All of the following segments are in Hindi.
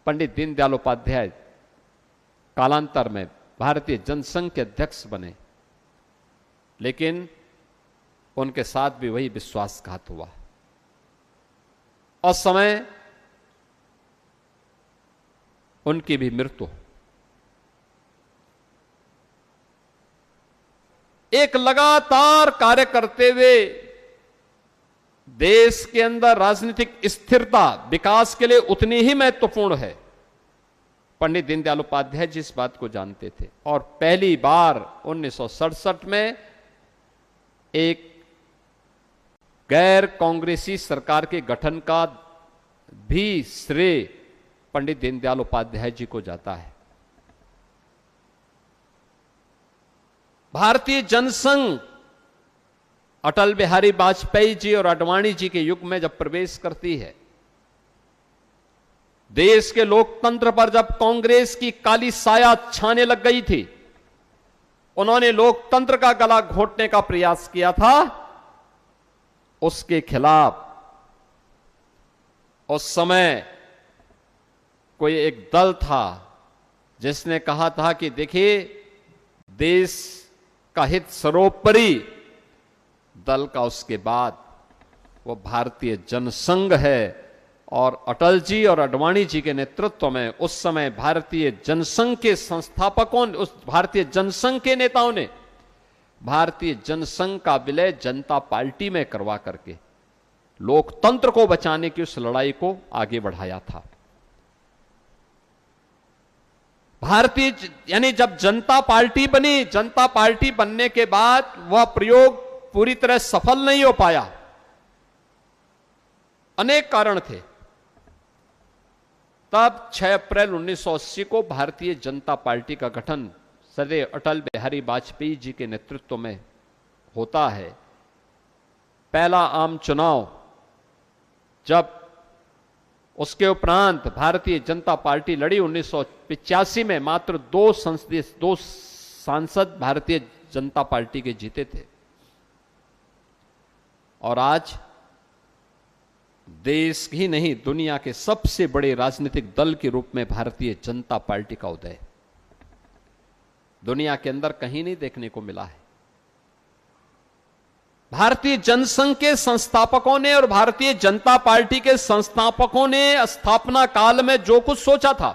पंडित दीनदयाल उपाध्याय कालांतर में भारतीय जनसंघ के अध्यक्ष बने, लेकिन उनके साथ भी वही विश्वासघात हुआ। उस समय उनकी भी मृत्यु। एक लगातार कार्य करते हुए देश के अंदर राजनीतिक स्थिरता विकास के लिए उतनी ही महत्वपूर्ण है। पंडित दीनदयाल उपाध्याय जी इस बात को जानते थे और पहली बार 1967 में एक गैर कांग्रेसी सरकार के गठन का भी श्रेय पंडित दीनदयाल उपाध्याय जी को जाता है। भारतीय जनसंघ अटल बिहारी वाजपेयी जी और आडवाणी जी के युग में जब प्रवेश करती है, देश के लोकतंत्र पर जब कांग्रेस की काली साया छाने लग गई थी, उन्होंने लोकतंत्र का गला घोटने का प्रयास किया था। उसके खिलाफ उस समय कोई एक दल था जिसने कहा था कि देखिए, देश का हित सर्वोपरि, दल का उसके बाद वो भारतीय जनसंघ है। और अटल जी और आडवाणी जी के नेतृत्व में उस समय भारतीय जनसंघ के संस्थापकों, उस भारतीय जनसंघ के नेताओं ने भारतीय जनसंघ का विलय जनता पार्टी में करवा करके लोकतंत्र को बचाने की उस लड़ाई को आगे बढ़ाया था। भारतीय यानी जब जनता पार्टी बनी, जनता पार्टी बनने के बाद वह प्रयोग पूरी तरह सफल नहीं हो पाया। अनेक कारण थे। तब 6 अप्रैल 1980 को भारतीय जनता पार्टी का गठन सदैव अटल बिहारी वाजपेयी जी के नेतृत्व में होता है। पहला आम चुनाव, जब उसके उपरांत भारतीय जनता पार्टी लड़ी 1985 में, मात्र 2 सांसद भारतीय जनता पार्टी के जीते थे। और आज देश ही नहीं, दुनिया के सबसे बड़े राजनीतिक दल के रूप में भारतीय जनता पार्टी का उदय दुनिया के अंदर कहीं नहीं देखने को मिला है। भारतीय जनसंघ के संस्थापकों ने और भारतीय जनता पार्टी के संस्थापकों ने स्थापना काल में जो कुछ सोचा था,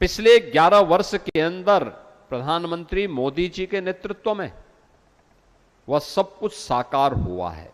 पिछले 11 वर्ष के अंदर प्रधानमंत्री मोदी जी के नेतृत्व में वह सब कुछ साकार हुआ है।